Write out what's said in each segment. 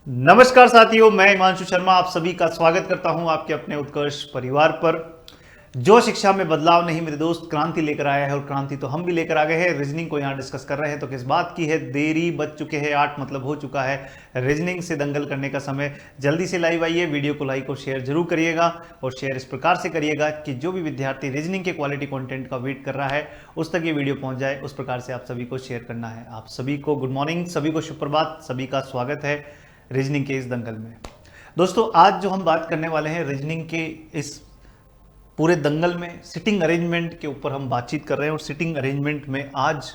नमस्कार साथियों, मैं हिमांशु शर्मा आप सभी का स्वागत करता हूं आपके अपने उत्कर्ष परिवार पर। जो शिक्षा में बदलाव नहीं मेरे दोस्त क्रांति लेकर आया है, और क्रांति तो हम भी लेकर आ गए हैं। रीजनिंग को यहां डिस्कस कर रहे हैं तो किस बात की है देरी, बज चुके हैं 8, मतलब हो चुका है रीजनिंग से दंगल करने का समय। जल्दी से लाइव आइए, वीडियो को लाइक और शेयर जरूर करिएगा। और शेयर इस प्रकार से करिएगा कि जो भी विद्यार्थी रीजनिंग के क्वालिटी कंटेंट का वेट कर रहा है उस तक ये वीडियो पहुंच जाए। उस प्रकार से आप सभी को शेयर करना है। आप सभी को गुड मॉर्निंग, सभी को सुप्रभात, सभी का स्वागत है रीजनिंग के इस दंगल में। दोस्तों, आज जो हम बात करने वाले हैं रीजनिंग के इस पूरे दंगल में, सिटिंग अरेंजमेंट के ऊपर हम बातचीत कर रहे हैं। और सिटिंग अरेंजमेंट में आज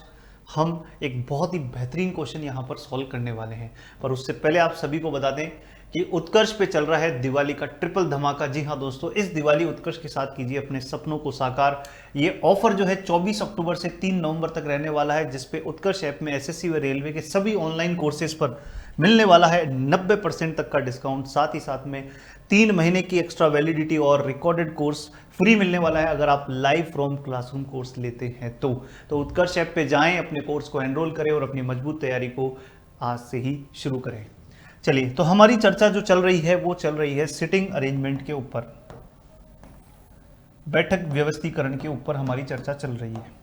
हम एक बहुत ही बेहतरीन क्वेश्चन यहाँ पर सॉल्व करने वाले हैं। पर उससे पहले आप सभी को बता दें कि उत्कर्ष पे चल रहा है दिवाली का ट्रिपल धमाका। जी हाँ दोस्तों, इस दिवाली उत्कर्ष के साथ कीजिए अपने सपनों को साकार। ये ऑफर जो है 24 अक्टूबर से 3 नवंबर तक रहने वाला है, जिसपे उत्कर्ष ऐप में एसएससी व रेलवे के सभी ऑनलाइन कोर्सेज पर मिलने वाला है 90% तक का डिस्काउंट। साथ ही साथ में 3 महीने की एक्स्ट्रा वैलिडिटी और रिकॉर्डेड कोर्स फ्री मिलने वाला है अगर आप लाइव फ्रॉम क्लासरूम कोर्स लेते हैं तो उत्कर्ष ऐप पे जाएं, अपने कोर्स को एनरोल करें और अपनी मजबूत तैयारी को आज से ही शुरू करें। चलिए, तो हमारी चर्चा जो चल रही है वो चल रही है सिटिंग अरेंजमेंट के ऊपर, बैठक व्यवस्थीकरण के ऊपर हमारी चर्चा चल रही है।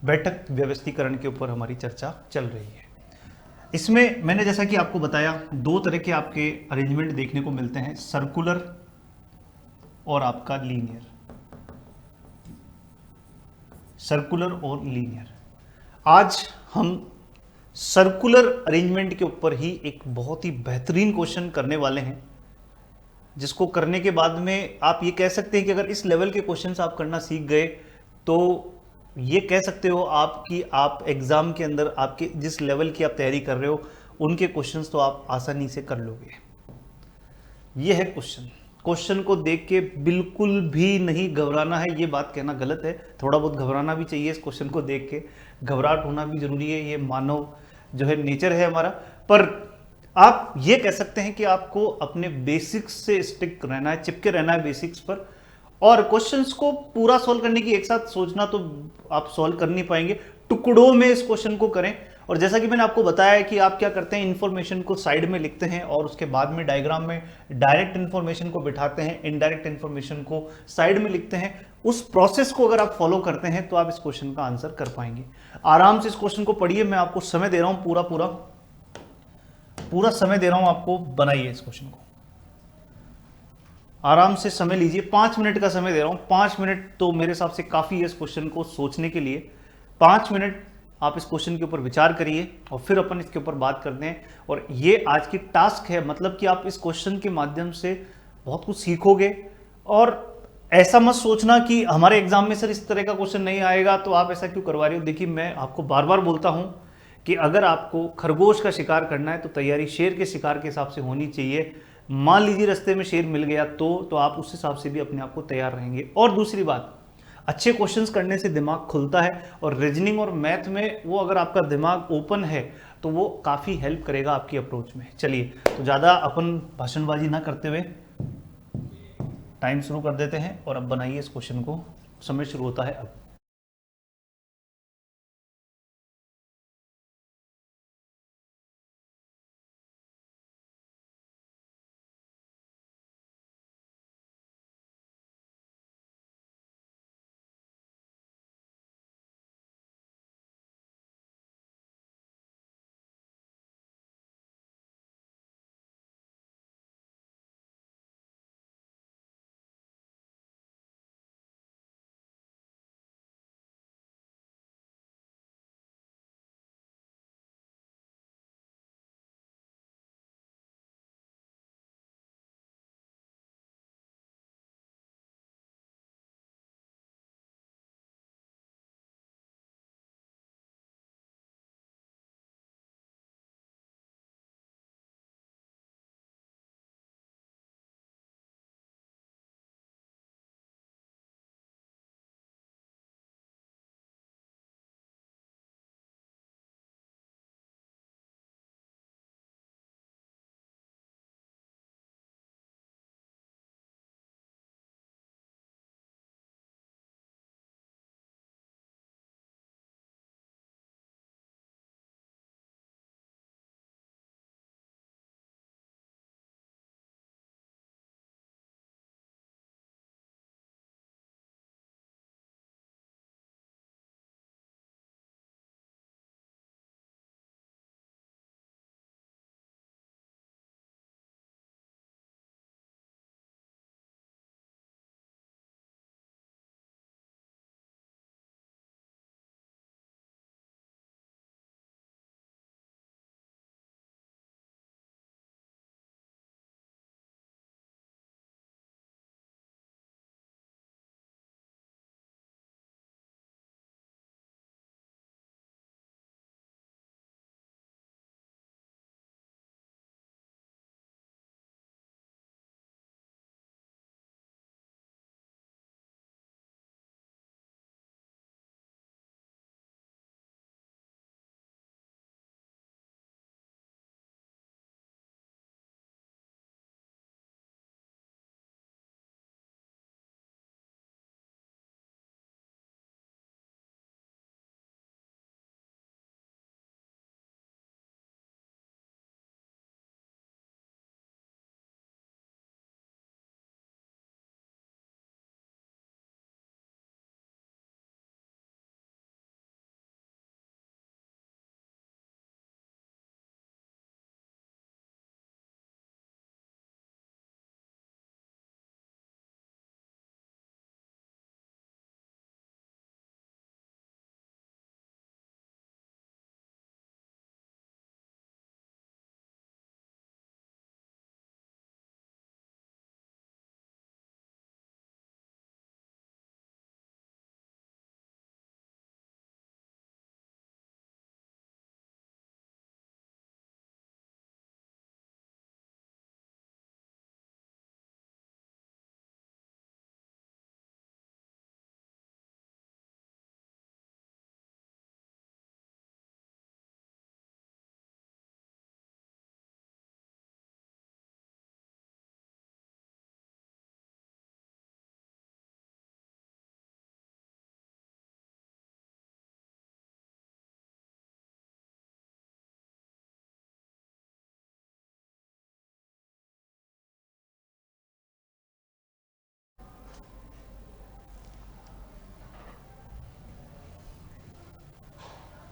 बैठक व्यवस्थीकरण के ऊपर हमारी चर्चा चल रही है। इसमें मैंने जैसा कि आपको बताया, दो तरह के आपके अरेंजमेंट देखने को मिलते हैं, सर्कुलर और आपका लीनियर। सर्कुलर और लीनियर। आज हम सर्कुलर अरेंजमेंट के ऊपर ही एक बहुत ही बेहतरीन क्वेश्चन करने वाले हैं, जिसको करने के बाद में आप ये कह सकते हैं कि अगर इस लेवल के क्वेश्चंस आप करना सीख गए तो ये कह सकते हो आप कि आप एग्जाम के अंदर आपके जिस लेवल की आप तैयारी कर रहे हो उनके क्वेश्चंस तो आप आसानी से कर लोगे। ये है क्वेश्चन। क्वेश्चन को देख के बिल्कुल भी नहीं घबराना है, ये बात कहना गलत है। थोड़ा बहुत घबराना भी चाहिए इस क्वेश्चन को देख के, घबराहट होना भी जरूरी है, ये मानव जो है नेचर है हमारा। पर आप ये कह सकते हैं कि आपको अपने बेसिक्स से स्टिक रहना है, चिपके रहना है बेसिक्स पर। और क्वेश्चंस को पूरा सॉल्व करने की एक साथ सोचना तो आप सॉल्व कर नहीं पाएंगे, टुकड़ों में इस क्वेश्चन को करें। और जैसा कि मैंने आपको बताया कि आप क्या करते हैं, इंफॉर्मेशन को साइड में लिखते हैं और उसके बाद में डायग्राम में डायरेक्ट इंफॉर्मेशन को बिठाते हैं, इनडायरेक्ट इंफॉर्मेशन को साइड में लिखते हैं। उस प्रोसेस को अगर आप फॉलो करते हैं तो आप इस क्वेश्चन का आंसर कर पाएंगे। आराम से इस क्वेश्चन को पढ़िए, मैं आपको समय दे रहा हूं, पूरा पूरा पूरा समय दे रहा हूं आपको। बनाइए इस क्वेश्चन को, आराम से समय लीजिए। 5 मिनट का समय दे रहा हूं। 5 मिनट तो मेरे हिसाब से काफी है इस क्वेश्चन को सोचने के लिए। 5 मिनट आप इस क्वेश्चन के ऊपर विचार करिए और फिर अपन इसके ऊपर बात करते हैं। और ये आज की टास्क है, मतलब कि आप इस क्वेश्चन के माध्यम से बहुत कुछ सीखोगे। और ऐसा मत सोचना कि हमारे एग्जाम में सर इस तरह का क्वेश्चन नहीं आएगा तो आप ऐसा क्यों करवा रहे हो। देखिए, मैं आपको बार बार बोलता हूं कि अगर आपको खरगोश का शिकार करना है तो तैयारी शेर के शिकार के हिसाब से होनी चाहिए। मान लीजिए रास्ते में शेर मिल गया तो आप उस हिसाब से भी अपने आप को तैयार रहेंगे। और दूसरी बात, अच्छे क्वेश्चंस करने से दिमाग खुलता है, और रीजनिंग और मैथ में वो अगर आपका दिमाग ओपन है तो वो काफ़ी हेल्प करेगा आपकी अप्रोच में। चलिए, तो ज़्यादा अपन भाषणबाजी ना करते हुए टाइम शुरू कर देते हैं। और अब बनाइए इस क्वेश्चन को, समय शुरू होता है अब।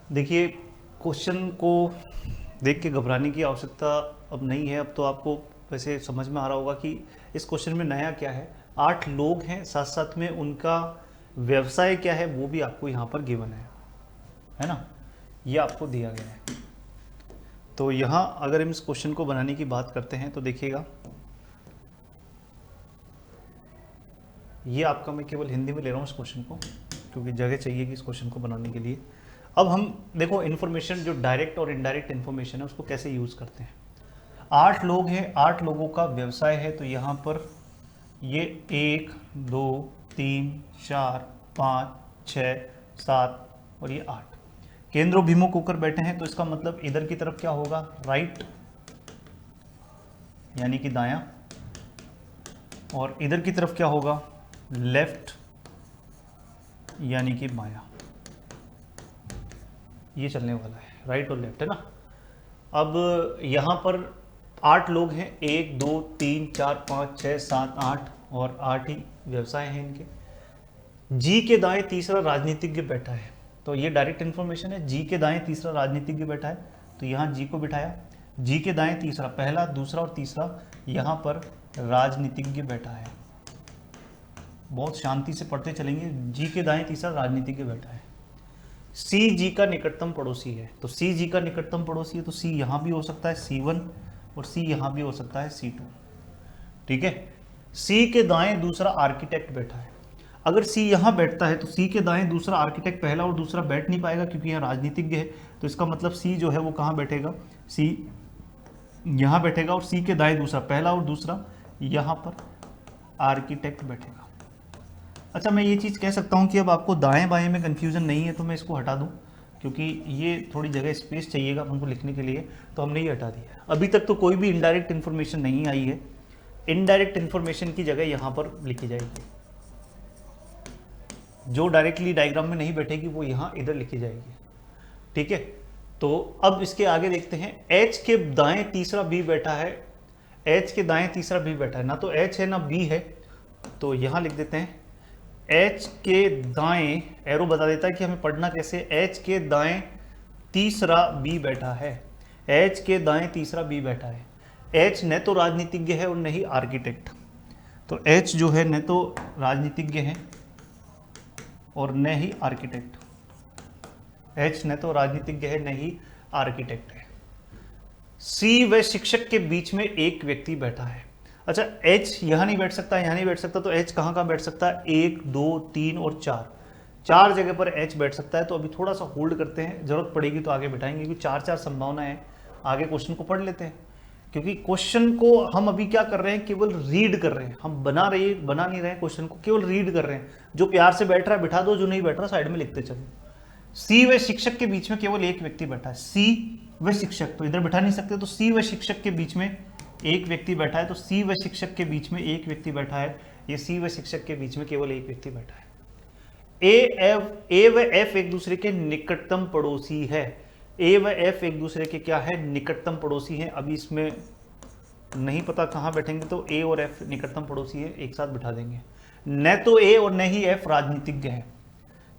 देखिए, क्वेश्चन को देख के घबराने की आवश्यकता अब नहीं है। अब तो आपको वैसे समझ में आ रहा होगा कि इस क्वेश्चन में नया क्या है। 8 लोग हैं, साथ साथ में उनका व्यवसाय क्या है वो भी आपको यहाँ पर गिवन है ना, ये आपको दिया गया है। तो यहाँ अगर हम इस क्वेश्चन को बनाने की बात करते हैं तो देखिएगा, ये आपका मैं केवल हिंदी में ले रहा हूँ इस क्वेश्चन को, क्योंकि जगह चाहिए कि इस क्वेश्चन को बनाने के लिए। अब हम देखो इन्फॉर्मेशन, जो डायरेक्ट और इनडायरेक्ट इन्फॉर्मेशन है उसको कैसे यूज़ करते हैं। 8 लोग हैं, 8 लोगों का व्यवसाय है, तो यहाँ पर ये 1 2 3 4 5 6 7 और ये 8 केंद्रोभिमुख होकर बैठे हैं। तो इसका मतलब इधर की तरफ क्या होगा, राइट यानी कि दायां, और इधर की तरफ क्या होगा, लेफ्ट यानी कि बायां। ये चलने वाला है, राइट और लेफ्ट है ना। अब यहाँ पर 8 लोग हैं, 1 2 3 4 5 6 7 8 और 8 ही व्यवसाय हैं इनके। जी के दाएं तीसरा राजनीतिज्ञ बैठा है, तो ये डायरेक्ट इन्फॉर्मेशन है। जी के दाएं तीसरा राजनीतिज्ञ बैठा है, तो यहाँ जी को बिठाया। जी के दाएं तीसरा, पहला दूसरा और तीसरा, यहाँ पर राजनीतिज्ञ बैठा है। बहुत शांति से पढ़ते चलेंगे। जी के दाएं तीसरा राजनीतिज्ञ बैठा है। सी जी का निकटतम पड़ोसी है, तो सी जी का निकटतम पड़ोसी है, तो सी यहाँ भी हो सकता है C1 और सी यहाँ भी हो सकता है C2। ठीक है। सी के दाएं दूसरा आर्किटेक्ट बैठा है। अगर सी यहाँ बैठता है तो सी के दाएं दूसरा आर्किटेक्ट पहला और दूसरा बैठ नहीं पाएगा, क्योंकि यहाँ राजनीतिज्ञ है। तो इसका मतलब सी जो है वो कहाँ बैठेगा, सी यहाँ बैठेगा, और सी के दाएं दूसरा, पहला और दूसरा, यहाँ पर आर्किटेक्ट बैठेगा। अच्छा, मैं ये चीज़ कह सकता हूँ कि अब आपको दाएं बाएं में कन्फ्यूजन नहीं है, तो मैं इसको हटा दूँ, क्योंकि ये थोड़ी जगह स्पेस चाहिएगा हमको लिखने के लिए, तो हमने ये हटा दिया। अभी तक तो कोई भी इनडायरेक्ट इन्फॉर्मेशन नहीं आई है। इनडायरेक्ट इन्फॉर्मेशन की जगह यहाँ पर लिखी जाएगी। जो डायरेक्टली डायग्राम में नहीं बैठेगी वो यहाँ इधर लिखी जाएगी। ठीक है। तो अब इसके आगे देखते हैं। H के दाएं तीसरा B बैठा है। H के दाएं तीसरा B बैठा है, ना तो H है ना B है, तो यहाँ लिख देते हैं H के दाएं, एरो बता देता है कि हमें पढ़ना कैसे। H के दाएं तीसरा B बैठा है। H के दाएं तीसरा B बैठा है। H न तो राजनीतिज्ञ है और न ही आर्किटेक्ट, तो H जो है न तो राजनीतिज्ञ है और न ही आर्किटेक्ट। H न तो राजनीतिज्ञ है न ही आर्किटेक्ट है। C व शिक्षक के बीच में एक व्यक्ति बैठा है। अच्छा, H यहाँ नहीं बैठ सकता, यहाँ नहीं बैठ सकता, तो H कहाँ बैठ सकता है, 1 2 3 और 4 जगह पर H बैठ सकता है। तो अभी थोड़ा सा होल्ड करते हैं, जरूरत पड़ेगी तो आगे बैठाएंगे, क्योंकि 4 संभावना है। आगे क्वेश्चन को पढ़ लेते हैं, क्योंकि क्वेश्चन को हम अभी क्या कर रहे हैं, केवल रीड कर रहे हैं। हम बना नहीं रहे हैं क्वेश्चन को, केवल रीड कर रहे हैं। जो प्यार से बैठ रहा है बिठा दो, जो नहीं बैठ रहा साइड में लिखते चलो। सी व शिक्षक के बीच में केवल एक व्यक्ति बैठा है। सी व शिक्षक, तो इधर बैठा नहीं सकते, तो सी व शिक्षक के बीच में एक व्यक्ति बैठा है। तो सी व शिक्षक के बीच में एक व्यक्ति बैठा है। ये सी व शिक्षक के बीच में केवल एक व्यक्ति बैठा है। ए व एफ एक दूसरे के निकटतम पड़ोसी है। ए व एफ एक दूसरे के क्या है, निकटतम पड़ोसी हैं। अभी इसमें नहीं पता कहाँ बैठेंगे, तो ए और एफ निकटतम पड़ोसी है, एक साथ बिठा देंगे। न तो ए और न ही एफ राजनीतिज्ञ है,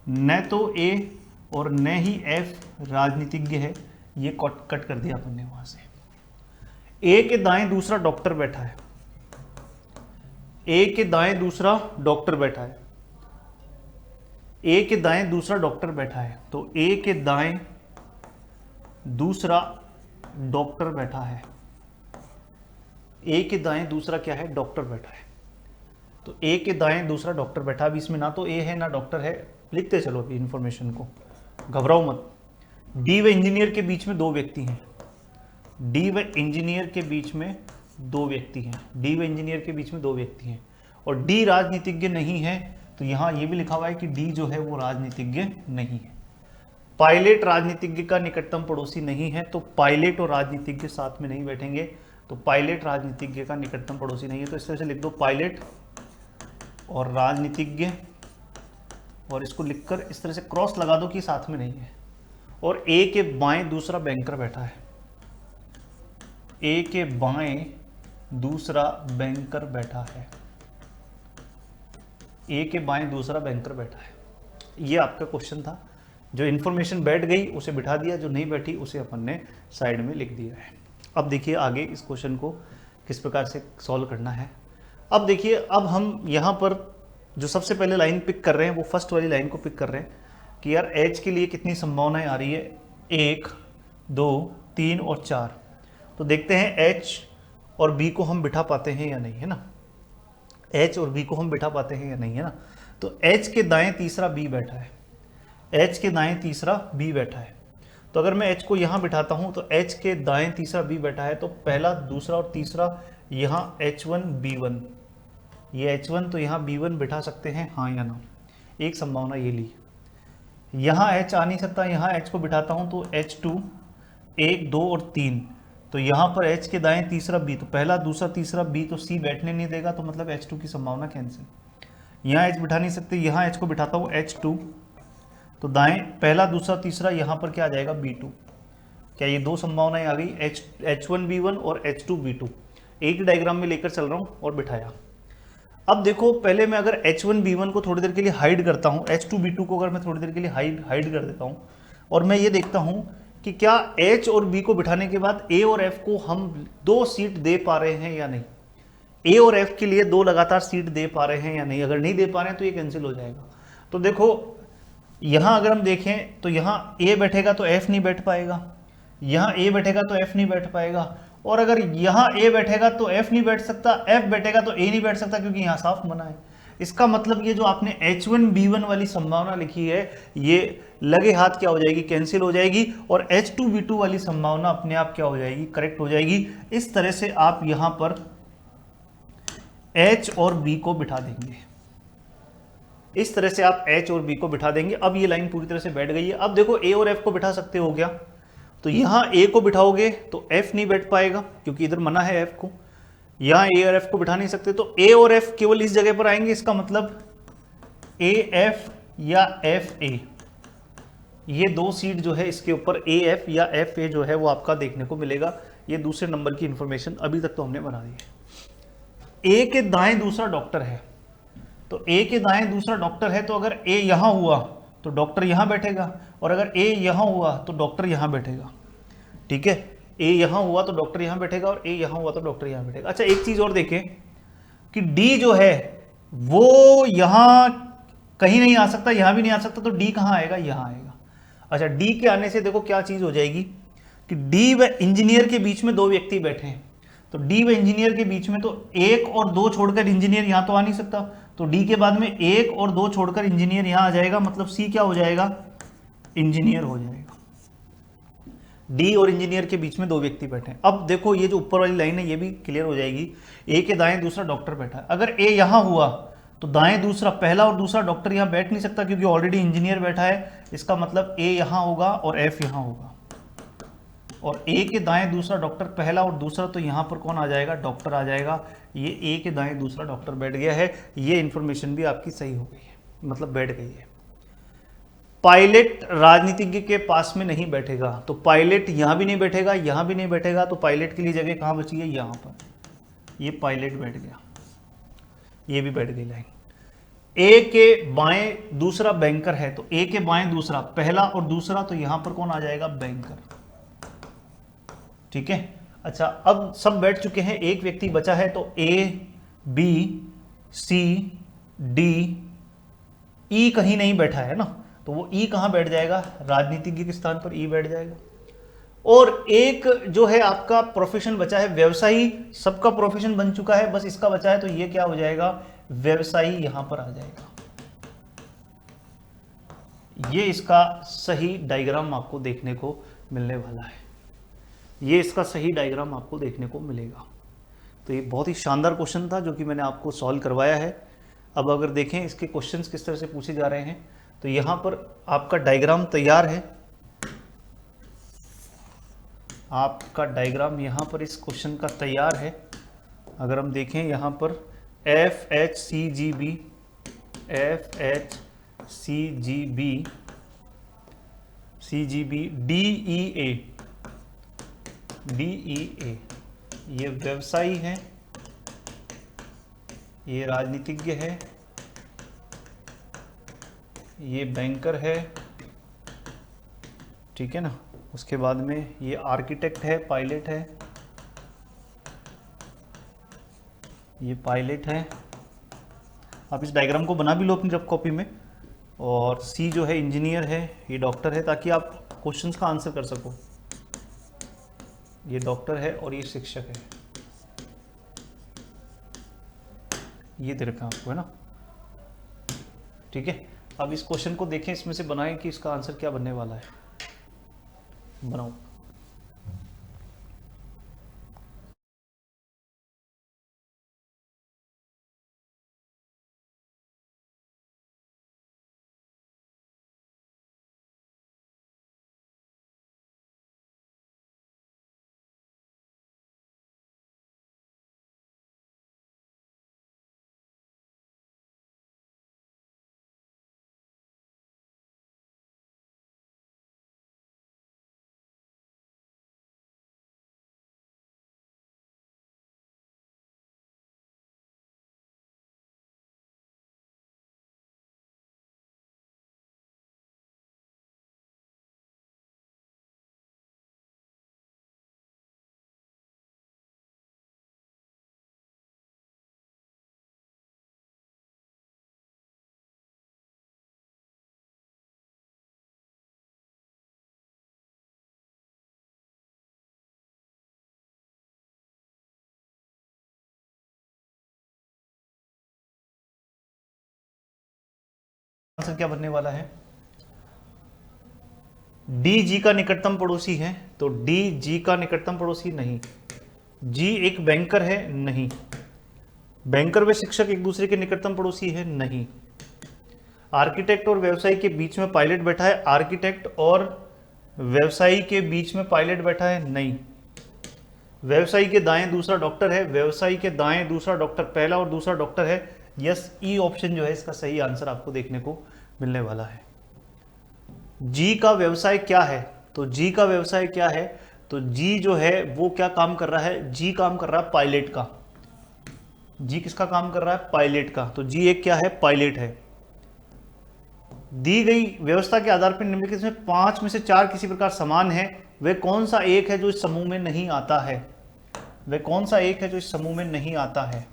न तो ए और न ही एफ राजनीतिज्ञ है। ये कट कर दिया अपन ने वहां से। ए के दाएं दूसरा डॉक्टर बैठा है। ए के दाएं दूसरा डॉक्टर बैठा है। ए के दाएं दूसरा डॉक्टर बैठा है, तो ए के दाएं दूसरा डॉक्टर बैठा है। ए के दाएं दूसरा क्या है, डॉक्टर बैठा है। तो ए के दाएं दूसरा डॉक्टर बैठा। अभी इसमें ना तो ए है ना डॉक्टर है, लिखते चलो अभी इन्फॉर्मेशन को, घबराओ मत। डी व इंजीनियर के बीच में 2 व्यक्ति हैं। डी व इंजीनियर के बीच में 2 व्यक्ति हैं। डी व इंजीनियर के बीच में 2 व्यक्ति हैं, और डी राजनीतिज्ञ नहीं है, तो यहाँ ये भी लिखा हुआ है कि डी जो है वो राजनीतिज्ञ नहीं है। पायलट राजनीतिज्ञ का निकटतम पड़ोसी नहीं है, तो पायलट और राजनीतिज्ञ साथ में नहीं बैठेंगे, तो पायलट राजनीतिज्ञ का निकटतम पड़ोसी नहीं है। तो इस तरह से लिख दो, पायलट और राजनीतिज्ञ, और इसको लिखकर इस तरह से क्रॉस लगा दो कि साथ में नहीं है। और ए के बाएं दूसरा बैंकर बैठा है। ए के बाएं दूसरा बैंकर बैठा है। ए के बाएं दूसरा बैंकर बैठा है। ये आपका क्वेश्चन था। जो इन्फॉर्मेशन बैठ गई उसे बिठा दिया, जो नहीं बैठी उसे अपन ने साइड में लिख दिया है। अब देखिए आगे इस क्वेश्चन को किस प्रकार से सॉल्व करना है। अब देखिए, अब हम यहाँ पर जो सबसे पहले लाइन पिक कर रहे हैं वो फर्स्ट वाली लाइन को पिक कर रहे हैं कि यार एच के लिए कितनी संभावनाएं आ रही है, 1 2 3 और 4। तो देखते हैं एच और बी को हम बिठा पाते हैं या नहीं, है ना। एच और बी को हम बिठा पाते हैं या नहीं, है ना। तो एच के दाएं तीसरा बी बैठा है, एच के दाएं तीसरा बी बैठा है। तो अगर मैं एच को यहाँ बिठाता हूँ तो एच के दाएं तीसरा बी बैठा है, तो पहला दूसरा और तीसरा यहाँ H1 B1, ये H1 तो यहाँ B1 बिठा सकते हैं, हाँ या ना। एक संभावना ये ली। यहाँ H आ नहीं सकता, यहाँ H को बिठाता हूँ तो H2 1 2 और 3, तो यहाँ पर H के दाएं तीसरा B, तो पहला दूसरा तीसरा B, तो C बैठने नहीं देगा, तो मतलब H2 की संभावना कैंसिल। यहाँ H बिठा नहीं सकते, यहाँ H को बिठाता हूँ H2, तो दाएं पहला दूसरा तीसरा यहाँ पर क्या आ जाएगा B2। क्या ये दो संभावनाएं आ गई, H1 B1 और H2 B2। एक डायग्राम में लेकर चल रहा हूँ और बिठाया। अब देखो, पहले मैं अगर H1 B1 को थोड़ी देर के लिए हाइड करता हूँ, H2 B2 को अगर मैं थोड़ी देर के लिए हाइड कर देता हूँ, और मैं ये देखता हूँ कि क्या H और B को बिठाने के बाद A और F को हम 2 सीट दे पा रहे हैं या नहीं। A और F के लिए 2 लगातार सीट दे पा रहे हैं या नहीं। अगर नहीं दे पा रहे हैं तो ये कैंसिल हो जाएगा। तो देखो यहाँ अगर हम देखें तो यहाँ A बैठेगा तो F नहीं बैठ पाएगा, यहाँ A बैठेगा तो F नहीं बैठ पाएगा, और अगर यहाँ A बैठेगा तो F नहीं बैठ सकता, F बैठेगा तो A नहीं बैठ सकता, क्योंकि यहाँ साफ मना है। इसका मतलब ये जो आपने H1 B1 वाली संभावना लिखी है ये लगे हाथ क्या हो जाएगी, कैंसिल हो जाएगी, और H2 B2 वाली संभावना अपने आप क्या हो जाएगी, करेक्ट हो जाएगी। इस तरह से आप यहाँ पर H और B को बिठा देंगे, इस तरह से आप H और B को बिठा देंगे। अब ये लाइन पूरी तरह से बैठ गई है। अब देखो A और F को बिठा सकते हो क्या, तो यहाँ A को बिठाओगे तो F नहीं बैठ पाएगा क्योंकि इधर मना है F को, यहाँ A और F को बिठा नहीं सकते, तो A और F केवल इस जगह पर आएंगे। इसका मतलब AF या FA, ये 2 सीट जो है इसके ऊपर AF या FA जो है वो आपका देखने को मिलेगा। ये दूसरे नंबर की इंफॉर्मेशन अभी तक तो हमने बना दी है। A के दाएं दूसरा डॉक्टर है, तो A के दाएं दूसरा डॉक्टर है, तो अगर A यहाँ हुआ तो डॉक्टर यहाँ बैठेगा, और अगर A यहाँ हुआ तो डॉक्टर यहाँ बैठेगा। ठीक है, A यहाँ हुआ तो डॉक्टर यहाँ बैठेगा, और A यहाँ हुआ तो डॉक्टर यहाँ बैठेगा। अच्छा, एक चीज और देखें कि D जो है वो यहाँ कहीं नहीं आ सकता, यहाँ भी नहीं आ सकता, तो D कहाँ आएगा, यहाँ आएगा। अच्छा, D के आने से देखो क्या चीज हो जाएगी कि D व इंजीनियर के बीच में 2 व्यक्ति बैठे हैं, तो D व इंजीनियर के बीच में तो 1 और 2 छोड़कर इंजीनियर यहाँ तो आ नहीं सकता, तो D के बाद में 1 और 2 छोड़कर इंजीनियर यहाँ आ जाएगा, मतलब C क्या हो जाएगा, इंजीनियर हो जाएगा। D और इंजीनियर के बीच में 2 व्यक्ति बैठे हैं। अब देखो ये जो ऊपर वाली लाइन है ये भी क्लियर हो जाएगी। A के दाएं दूसरा डॉक्टर बैठा है, अगर A यहाँ हुआ तो दाएं दूसरा पहला और दूसरा डॉक्टर यहाँ बैठ नहीं सकता क्योंकि ऑलरेडी इंजीनियर बैठा है। इसका मतलब A यहाँ होगा और F यहाँ होगा, और A के दाएं दूसरा डॉक्टर पहला और दूसरा, तो यहाँ पर कौन आ जाएगा, डॉक्टर आ जाएगा। ये A के दाएं दूसरा डॉक्टर बैठ गया है। ये इंफॉर्मेशन भी आपकी सही हो गई है, मतलब बैठ गई है। पायलट राजनीतिज्ञ के पास में नहीं बैठेगा, तो पायलट यहाँ भी नहीं बैठेगा, यहाँ भी नहीं बैठेगा, तो पायलट के लिए जगह कहाँ बची है, यहाँ पर। ये पायलट बैठ गया, ये भी बैठ गई लाइन। A के बाएं दूसरा बैंकर है, तो A के बाएं दूसरा पहला और दूसरा, तो यहाँ पर कौन आ जाएगा, बैंकर। ठीक है। अच्छा, अब सब बैठ चुके हैं, एक व्यक्ति बचा है, तो A B C D E कहीं नहीं बैठा है ना, तो वो E कहाँ बैठ जाएगा, राजनीतिज्ञ के स्थान पर E बैठ जाएगा। और एक जो है आपका प्रोफेशन बचा है, व्यवसायी। सबका प्रोफेशन बन चुका है, बस इसका बचा है, तो ये क्या हो जाएगा, व्यवसायी यहां पर आ जाएगा। ये इसका सही डायग्राम आपको देखने को मिलने वाला है, ये इसका सही डायग्राम आपको देखने को मिलेगा। तो ये बहुत ही शानदार क्वेश्चन था जो कि मैंने आपको सॉल्व करवाया है। अब अगर देखें इसके क्वेश्चंस किस तरह से पूछे जा रहे हैं, तो यहाँ पर आपका डायग्राम तैयार है, आपका डायग्राम यहाँ पर इस क्वेश्चन का तैयार है। अगर हम देखें यहाँ पर FHCGB DEA ये व्यवसायी है, ये राजनीतिज्ञ है, ये बैंकर है, ठीक है ना। उसके बाद में ये आर्किटेक्ट है, पायलट है, ये पायलट है। आप इस डायग्राम को बना भी लो अपनी रफ कॉपी में। और सी जो है इंजीनियर है, ये डॉक्टर है, ताकि आप क्वेश्चंस का आंसर कर सको। ये डॉक्टर है और ये शिक्षक है, ये दे रखा है आपको, है ना। ठीक है, अब इस क्वेश्चन को देखें, इसमें से बनाएं कि इसका आंसर क्या बनने वाला है। बनाओ। आंसर क्या बनने वाला है? डी जी का निकटतम पड़ोसी है, तो डी जी का निकटतम पड़ोसी नहीं। जी एक बैंकर है, नहीं। बैंकर व शिक्षक एक दूसरे के निकटतम पड़ोसी है, नहीं। आर्किटेक्ट और व्यवसायी के बीच में पायलट बैठा है, आर्किटेक्ट और व्यवसायी के बीच में पायलट बैठा है, नहीं। व्यवसायी के दाएं दूसरा डॉक्टर है, व्यवसायी के दाएं दूसरा डॉक्टर, पहला और दूसरा डॉक्टर है। यस, ई ऑप्शन जो है इसका सही आंसर आपको देखने को मिलने वाला है। जी का व्यवसाय क्या है? तो जी का व्यवसाय क्या है? तो जी जो है वो क्या काम कर रहा है? जी काम कर रहा है पायलट का। जी किसका काम कर रहा है? पायलट का। तो जी एक क्या है? पायलट है। दी गई व्यवस्था के आधार पर निम्नलिखित में 5 में से 4 किसी प्रकार समान है, वह कौन सा एक है जो इस समूह में नहीं आता है? वह कौन सा एक है जो इस समूह में नहीं आता है?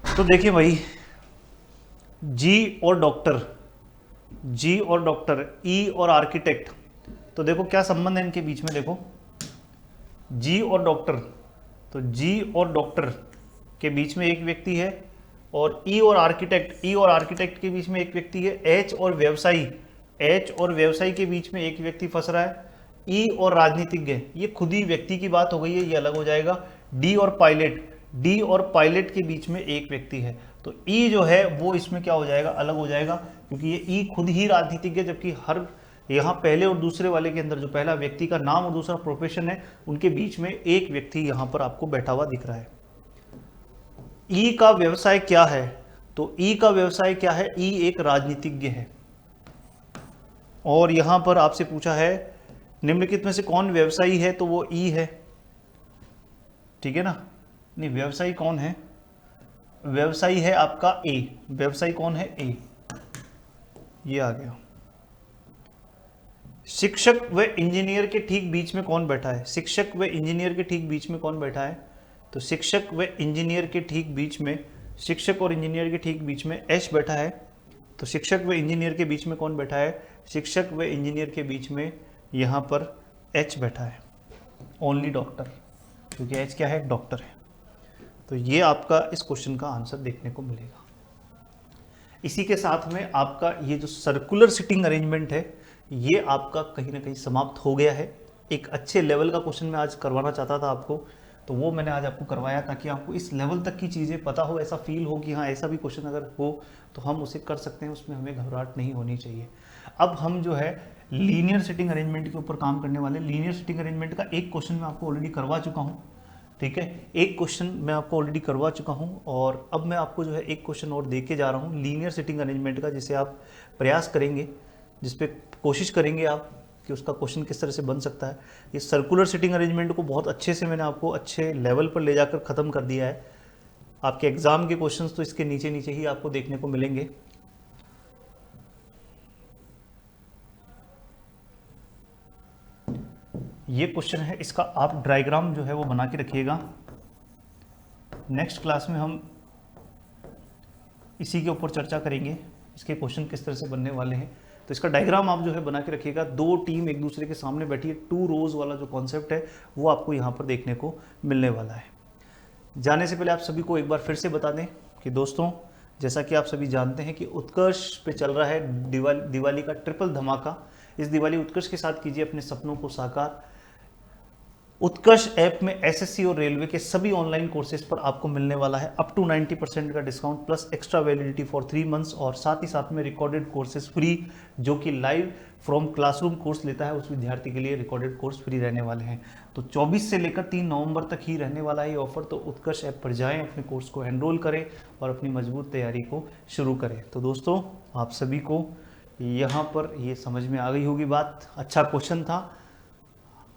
तो देखिए भाई, जी और डॉक्टर, जी और डॉक्टर, ई और आर्किटेक्ट, तो देखो क्या संबंध है इनके बीच में। देखो जी और डॉक्टर, तो जी और डॉक्टर के बीच में एक व्यक्ति है, और ई और आर्किटेक्ट, ई और आर्किटेक्ट के बीच में एक व्यक्ति है। एच और व्यवसायी, एच और व्यवसायी के बीच में एक व्यक्ति फंस रहा है। ई और राजनीतिज्ञ, ये खुद ही व्यक्ति की बात हो गई है, ये अलग हो जाएगा। डी और पायलट, डी और पायलट के बीच में एक व्यक्ति है, तो ई जो है वो इसमें क्या हो जाएगा? अलग हो जाएगा, क्योंकि ये ई खुद ही राजनीतिज्ञ, जबकि हर यहाँ पहले और दूसरे वाले के अंदर जो पहला व्यक्ति का नाम और दूसरा प्रोफेशन है, उनके बीच में एक व्यक्ति यहाँ पर आपको बैठा हुआ दिख रहा है। ई का व्यवसाय क्या है? तो ई का व्यवसाय क्या है? ई एक राजनीतिज्ञ है। और यहां पर आपसे पूछा है निम्नलिखित में से कौन व्यवसायी है, तो वो ई है। ठीक है ना। नहीं, व्यवसायी कौन है? व्यवसायी है आपका ए। व्यवसायी कौन है? ए। ये आ गया। शिक्षक व इंजीनियर के ठीक बीच में कौन बैठा है? शिक्षक व इंजीनियर के ठीक बीच में कौन बैठा है? तो शिक्षक व इंजीनियर के ठीक बीच में, शिक्षक और इंजीनियर के ठीक बीच में एच बैठा है। तो शिक्षक व इंजीनियर के बीच में कौन बैठा है? शिक्षक व इंजीनियर के बीच में यहाँ पर एच बैठा है, ओनली डॉक्टर, क्योंकि एच क्या है? डॉक्टर है। तो ये आपका इस क्वेश्चन का आंसर देखने को मिलेगा। इसी के साथ में आपका ये जो सर्कुलर सिटिंग अरेंजमेंट है ये आपका कहीं ना कहीं समाप्त हो गया है। एक अच्छे लेवल का क्वेश्चन मैं आज करवाना चाहता था आपको, तो वो मैंने आज आपको करवाया ताकि आपको इस लेवल तक की चीज़ें पता हो, ऐसा फील हो कि हाँ ऐसा भी क्वेश्चन अगर हो तो हम उसे कर सकते हैं, उसमें हमें घबराहट नहीं होनी चाहिए। अब हम जो है लीनियर सिटिंग अरेंजमेंट के ऊपर काम करने वाले। लीनियर सिटिंग अरेंजमेंट का एक क्वेश्चन मैं आपको ऑलरेडी करवा चुका हूँ, ठीक है, एक क्वेश्चन मैं आपको ऑलरेडी करवा चुका हूं और अब मैं आपको जो है एक क्वेश्चन और दे के जा रहा हूं लीनियर सिटिंग अरेंजमेंट का, जिसे आप प्रयास करेंगे, जिस पे कोशिश करेंगे आप कि उसका क्वेश्चन किस तरह से बन सकता है। ये सर्कुलर सिटिंग अरेंजमेंट को बहुत अच्छे से मैंने आपको अच्छे लेवल पर ले जाकर ख़त्म कर दिया है। आपके एग्जाम के क्वेश्चंस तो इसके नीचे नीचे ही आपको देखने को मिलेंगे। ये क्वेश्चन है, इसका आप डायग्राम जो है वो बना के रखिएगा। नेक्स्ट क्लास में हम इसी के ऊपर चर्चा करेंगे, इसके क्वेश्चन किस तरह से बनने वाले हैं। तो इसका डायग्राम आप जो है बना के रखिएगा। दो टीम एक दूसरे के सामने बैठी है, 2 रोज वाला जो कॉन्सेप्ट है वो आपको यहाँ पर देखने को मिलने वाला है। जाने से पहले आप सभी को एक बार फिर से बता दें कि दोस्तों, जैसा कि आप सभी जानते हैं कि उत्कर्ष पे चल रहा है दिवाली का ट्रिपल धमाका। इस दिवाली उत्कर्ष के साथ कीजिए अपने सपनों को साकार। उत्कर्ष ऐप में एसएससी और रेलवे के सभी ऑनलाइन कोर्सेज पर आपको मिलने वाला है अप टू 90% का discount plus extra validity for 3 months, और साथ ही साथ में रिकॉर्डेड कोर्सेज फ्री, जो कि लाइव फ्रॉम क्लासरूम कोर्स लेता है उस विद्यार्थी के लिए रिकॉर्डेड कोर्स फ्री रहने वाले हैं। तो 24 से लेकर 3 नवंबर तक ही रहने वाला है ये ऑफर। तो उत्कर्ष ऐप पर जाएं, अपने कोर्स को एनरोल करें और अपनी मजबूत तैयारी को शुरू करें। तो दोस्तों, आप सभी को यहाँ पर ये समझ में आ गई होगी बात। अच्छा क्वेश्चन था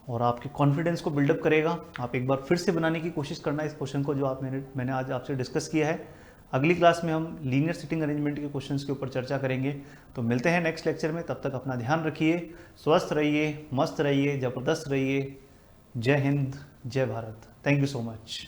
और आपके कॉन्फिडेंस को बिल्डअप करेगा। आप एक बार फिर से बनाने की कोशिश करना इस क्वेश्चन को जो मैंने आज आपसे डिस्कस किया है। अगली क्लास में हम लीनियर सिटिंग अरेंजमेंट के क्वेश्चंस के ऊपर चर्चा करेंगे। तो मिलते हैं नेक्स्ट लेक्चर में, तब तक अपना ध्यान रखिए, स्वस्थ रहिए, मस्त रहिए, ज़बरदस्त रहिए। जय हिंद, जय Bharat. Thank you so much.